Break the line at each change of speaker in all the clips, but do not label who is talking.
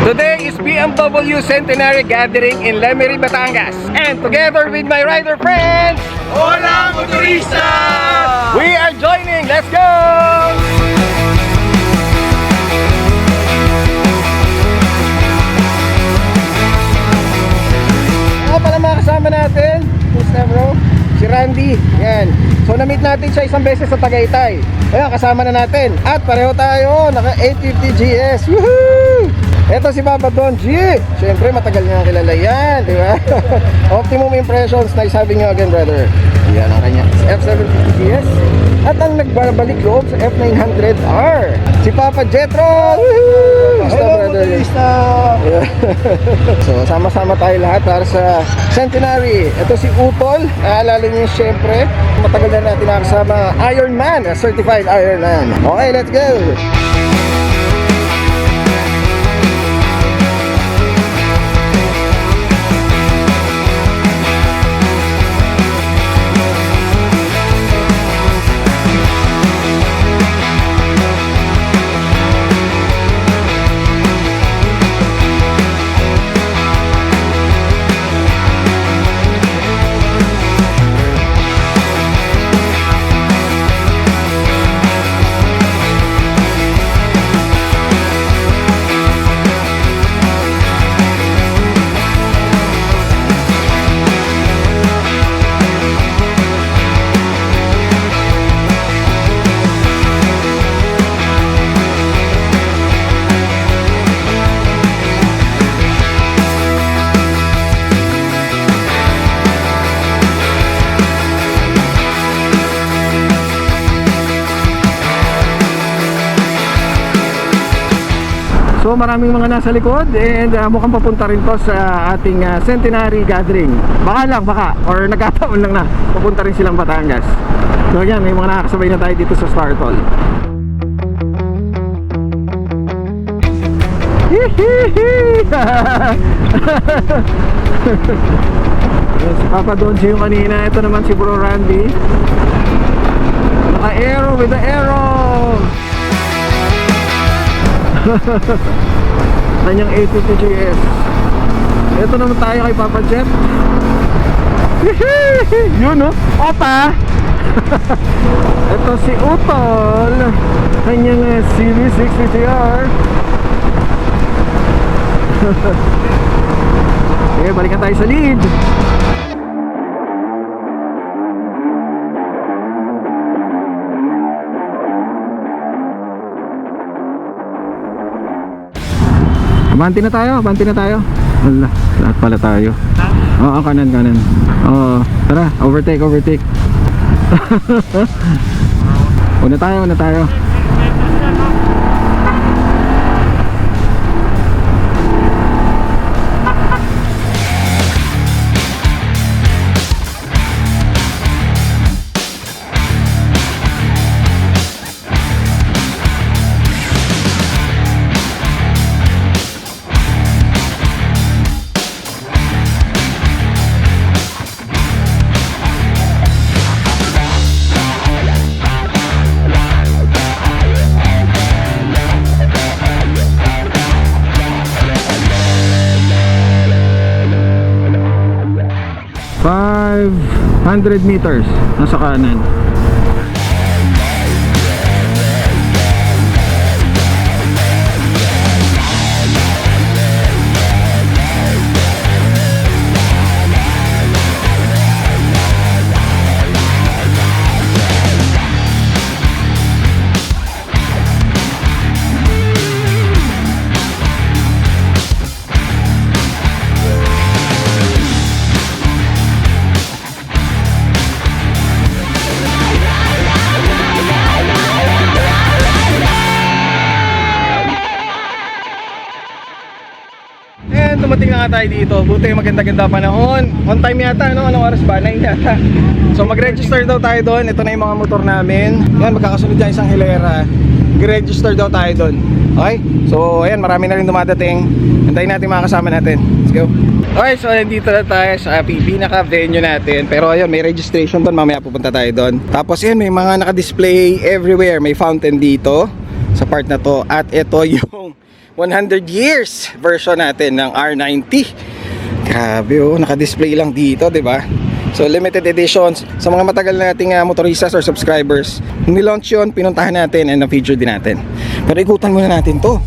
Today is BMW Centenary Gathering in Lemery, Batangas. And together with my rider friends,
Hola, motorista!
we are joining. Let's go! Ako pala mga kasama natin. Who's that, bro? Si Randy. Yan. So na-meet natin siya isang beses sa Tagaytay. Ayan, kasama na natin. At pareho tayo, naka 850 GS. Woohoo! Ito si Papa Don G. Siyempre matagal niya kilala yan, di ba? Optimum Impressions. Nice having you again, brother. Yan ang kanya F750 GS. At ang nagbabalik loob sa F900R, si Papa Jetro. Woohoo!
Hello, motorista!
So sama-sama tayo lahat para sa Centenary. Ito si Utol. Naalala niyo siyempre, matagal na natin nakasama Iron Man, certified Iron Man. Okay, let's go! So maraming mga nasa likod and mukhang papunta rin to sa ating Centenary Gathering. Baka lang, baka, or nagkataon lang na papunta rin silang Batangas. So yan, may mga nakakasabay na tayo dito sa Star Toll. Si Papa Donji yung kanina. Ito naman si Bro Randy. Naka-aero with the arrow. Kanyang 850 GS. Ito naman tayo kay Papa Jet. Yun, no? Opa. Ito si Utol. Kanyang CV650R. Okay, balikan tayo sa lead. Abanti na tayo, abanti na tayo. Wala, lahat pala tayo. Oo, kanan, kanan. Oo, tara, overtake, overtake. Una tayo, una tayo. $500 meters nasa kanan. Dumating na nga tayo dito. Buti maganda-ganda panahon. On time yata, no? Anong oras ba? 9 yata. So mag-register daw tayo doon. Ito na yung mga motor namin. Yan, magkakasunod dyan isang hilera. Mag-register daw tayo doon. Okay? So ayan, marami na rin dumadating. Antayin natin mga kasama natin. Let's go. Okay, so nandito na tayo sa pinaka-venue natin. Pero ayun, may registration doon. Mamaya pupunta tayo doon. Tapos yun, may mga naka-display everywhere. May fountain dito sa part na to. At ito yung 100 years version natin ng R90. Grabe oh, naka-display lang dito, 'di ba? So limited editions sa mga matagal nating motoristas or subscribers. Nung nilaunch yun, pinuntahan natin and na-feature din natin. Pero ikutan muna natin to.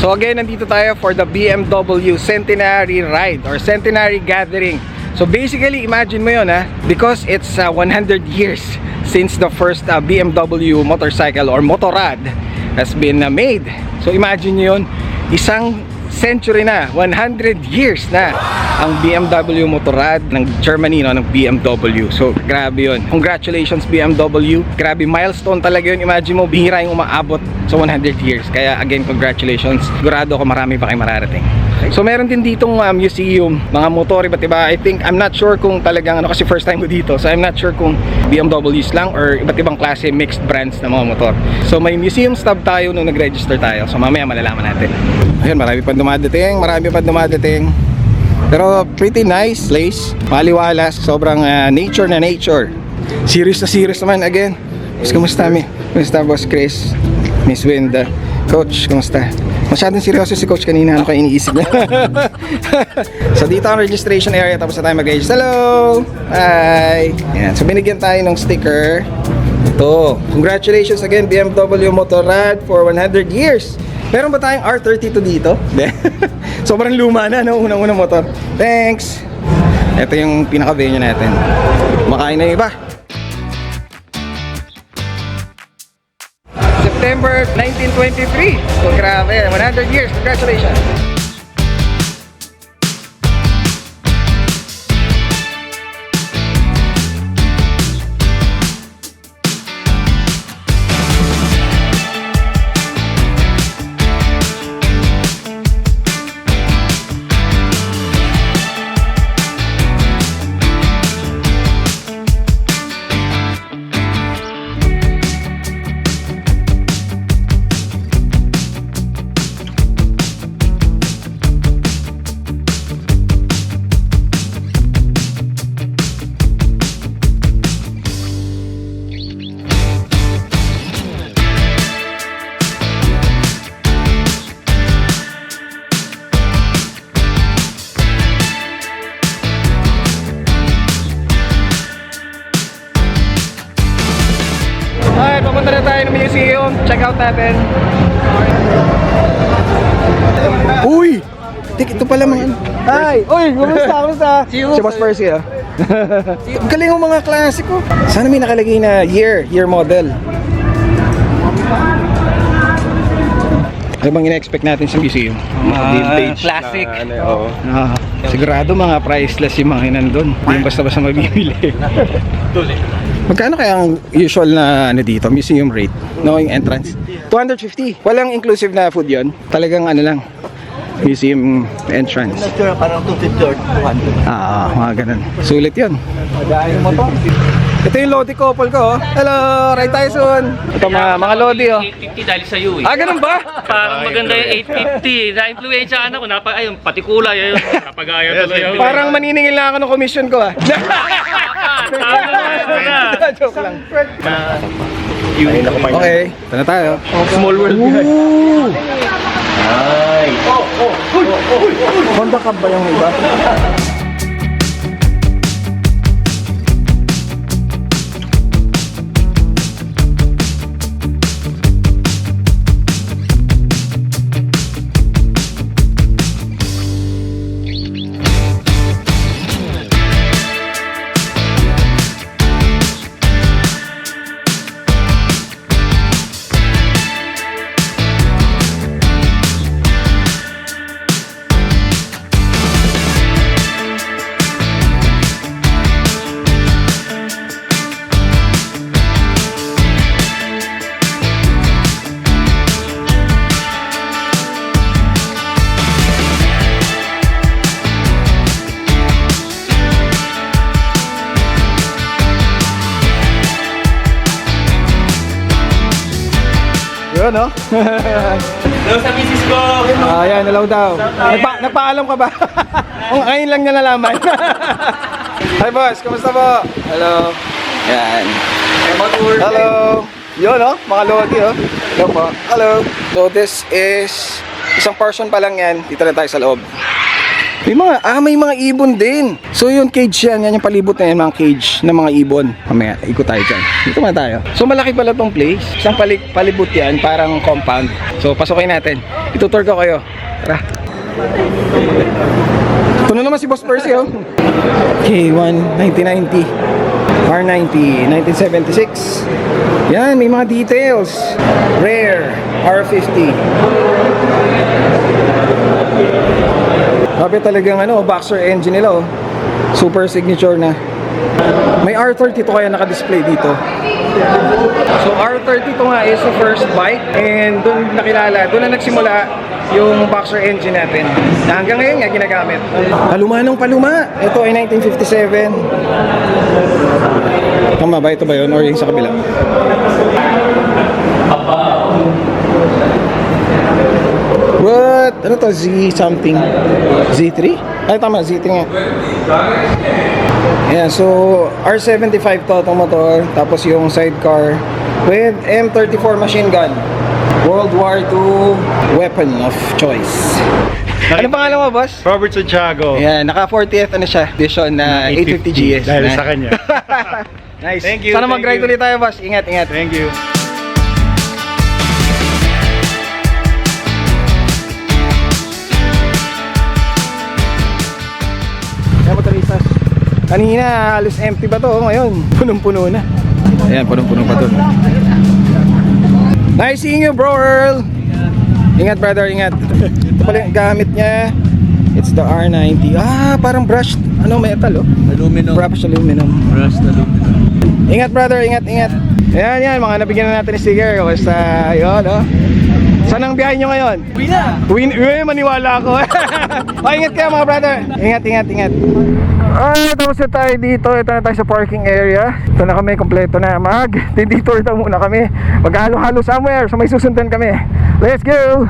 So again, nandito tayo for the BMW Centenary Ride or Centenary Gathering. So basically, imagine mo yun because it's 100 years since the first BMW motorcycle or motorrad has been made. So imagine nyo yun, isang century na, 100 years na ang BMW motorrad ng Germany, no, ng BMW. So grabe yun. Congratulations BMW. Grabe, milestone talaga yun. Imagine mo, bihira yung umaabot sa 100 years. Kaya again, congratulations. Sigurado ako marami pa kayong mararating. So meron din ditong museum, mga motor, iba't iba. I think, I'm not sure kung talagang kasi first time ko dito. So I'm not sure kung BMWs lang or iba't ibang klase, mixed brands na mga motor. So may museum stub tayo nung nag-register tayo. So mamaya malalaman natin. Ayun, marami pa dumadating. Pero pretty nice place. Maliwalas, sobrang nature na nature. Serious na serious naman again. Kumusta mi? Kumusta Boss Chris? Miss Winda? Coach, kumusta? Masyadong seryoso si Coach kanina. Ano kayo iniisip niya? So dito ang registration area. Tapos na tayo mag-register. Hello! Hi! Ayan. So binigyan tayo ng sticker. Ito. Congratulations again BMW Motorrad for 100 years. Meron ba tayong R32 dito? Sobrang luma na, no? Unang-unang motor. Thanks! Ito yung pinaka-venue natin. Makain na yung iba. September 1923. So grabe, 100 years. Congratulations! Alright, papunta na tayo ng museum. Check out natin. Uy! Ito pala mga... Hi! Uy! Kumusta? Si Boss Percy Galing yung mga klasiko. Sana may nakalagay na year model. Ano bang ina-expect natin sa museum?
Vintage
classic.
Sigurado mga priceless yung mga nandun. Hindi yung basta-basta mabibili. Magkano kaya ang usual na dito, museum rate? No, yung entrance? 250. Walang inclusive na food yon. Talagang lang, museum entrance.
Parang 250 or 200.
Mga ganun. Sulit yun. Ito yung Lodi couple ko. Hello, ride tayo soon. Ito mga Lodi
850 dahil sa iyo
ganun ba?
Parang maganda yung 850. Na-influensyahan ako. Ayun, pati kulay. Ayun, napagaya tuloy ako.
Parang maniningil lang ako ng commission ko Joke lang. Okay, ito na tayo.
Small world.
Honda Cab ba yung iba? Yun, no?
Hello sa misis ko.
Ayan, hello daw. Nagpaalam ka ba? Kung ngayon lang niya nalaman. Hi boss, kamusta po? Hello. Yan. Hello. Yun oh, mga lodi oh. Hello po. Hello. So this is isang portion pa lang yan. Dito na tayo sa loob. May mga ibon din. So yung cage yan, yan yung palibot na yan, mga cage ng mga ibon. Mamaya, ikot tayo dyan. Dito na tayo. So malaki pala tong place. Isang palibot yan, parang compound. So pasukin natin. Itutur ko kayo. Tara. Ito na naman si Boss Percy oh. K1 1990, R90 1976. Yan, may mga details. Rare R50. Grabe talagang boxer engine nila oh. Super signature na. May R30 to kaya naka-display dito. So R30 to nga is the first bike and doon nakilala, doon na nagsimula yung boxer engine natin na hanggang ngayon nga ginagamit. Paluma ng paluma. Ito ay 1957. Tama ba? Ito ba yun? Or yung sa kabila? What? Ano to? Z something? Z3? Ay tama, Z3 nga. Yeah, so R75 to itong motor. Tapos yung sidecar with M34 machine gun. World War II weapon of choice. Ano pangalan mo, boss?
Robert Santiago.
Yeah, naka 40th edition na 850 GS.
Dahil sa kanya.
Nice.
Thank you,
Sana
thank
mag-ride
you.
ulit tayo, boss. Ingat, ingat.
Thank you.
Ayan, motoristas. Kanina, halos empty ba to? Ngayon, punong-puno na. Ayan, punong-puno pa to. Nice seeing you, bro Earl. Ingat, brother, ingat. Ito pala yung gamit niya. It's the R90. Ah, parang brushed, metal, oh.
Aluminum.
Brushed aluminum.
Rust aluminum.
Ingat, brother, ingat, ingat. Ayan, mga nabigyan na natin ng sticker. Basta, yun, oh. Saan ang biyahe nyo ngayon?
Uwi na!
Uwi, maniwala ako. Ingat kayo, mga brother. Ingat, ingat, ingat. Tapos na tayo dito. Ito na tayo sa parking area. Ito na kami, kompleto na. Detour daw muna kami. Maghalo-halo somewhere. So may susundan kami. Let's go!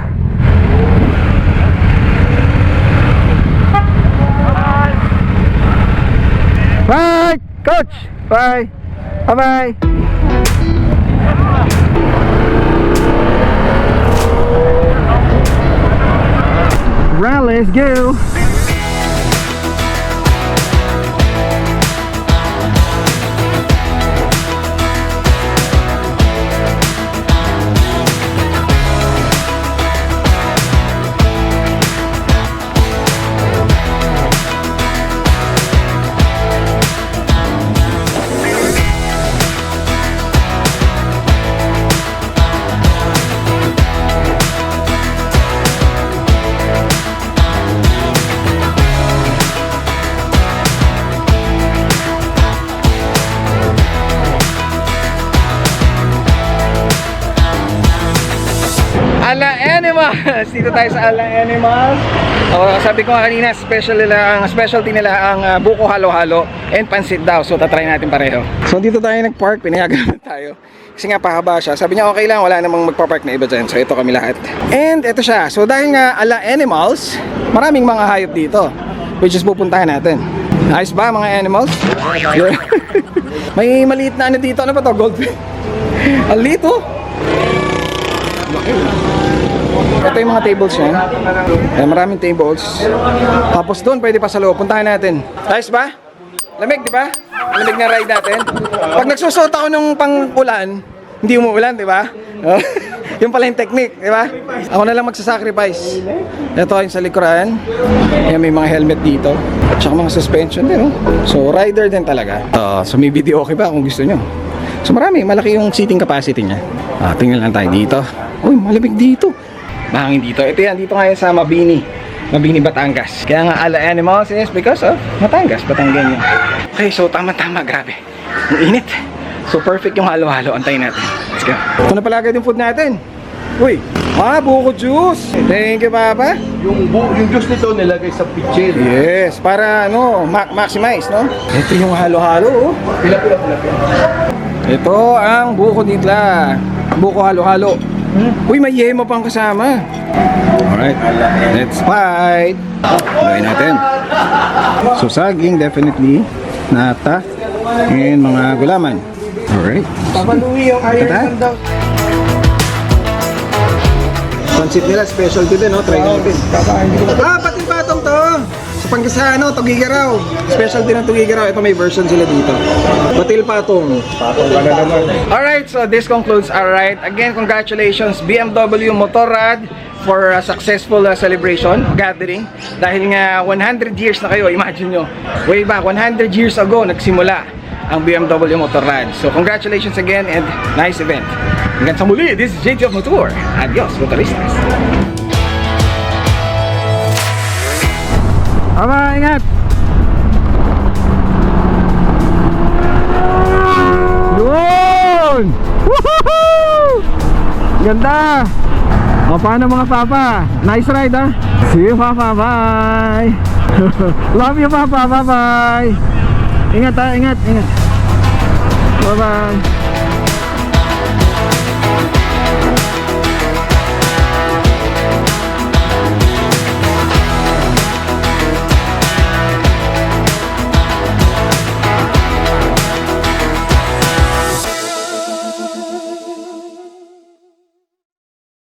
Bye! Coach! Bye! Bye-bye! Right, let's go! Ala Animals! Dito tayo sa Ala Animals. Sabi ko nga kanina, specialty nila ang buko halo-halo and pansit daw. So tatry natin pareho. So dito tayo nag-park, pinayagan naman tayo. Kasi nga pahaba siya. Sabi niya okay lang, wala namang magpa-park na iba dyan. So ito kami lahat. And ito siya. So dahil nga Ala Animals, maraming mga hayop dito. Which is pupuntahan natin. Ayos ba mga animals? May maliit na dito. Ano ba to? Goldfish? Alito? Ito yung mga tables niya. Maraming tables. Tapos doon pwede pa sa loob. Puntahan natin. Ayos ba? Lamig, di ba? Lamig na ride natin. Pag nagsusot ako ng pang-ulan, hindi umuulan, di ba? Yung pala yung technique, di ba? Ako na lang magsasacrifice. Ito yung sa likuran. Ayan, may mga helmet dito. At saka mga suspension din. So, rider din talaga. So, may video okay ba kung gusto nyo? So, malaki yung seating capacity niya. Tingnan lang tayo dito. Uy, malamig dito. Mahangin dito. Ito yan, dito ngayon sa Mabini, Batangas. Kaya nga Ala Animals is because of Batangan yun. Okay, so tama-tama, grabe. Ang init. So perfect yung halo-halo. Antayin natin. Let's go. Ito na pala agad yung food natin. Uy, buko juice. Thank you, Papa.
Yung juice nito nilagay sa pitchin.
Yes, para maximize, no? Ito yung halo-halo, oh.
Pila.
Ito ang buko nitla. Buko halo-halo. Uy, may yema pang kasama. Alright, let's fight. Gawin natin. So saging, definitely. Nata. And mga gulaman. Alright.
Papaluwi yung Iron daw.
Pansit nila, specialty din, no? Try natin. Pating patong to! Sa Pangasinan, Tugigaraw. Specialty ng Tugigaraw. Ito may version sila dito. Batil patong. Alright, so this concludes our ride. Again, congratulations BMW Motorrad for a successful celebration, gathering. Dahil nga 100 years na kayo, imagine nyo. Way back, 100 years ago, nagsimula ang BMW Motorrad. So congratulations again and nice event. Hanggang sa muli, this is JT of Motor. Adios, motoristas. Aba, ingat! Yun! Woohoo! Ganda! O, paano mga papa? Nice ride, ah! See you, papa! Bye! Love you, papa! Bye-bye! Ingat, ha! Ingat! Ingat! Bye-bye!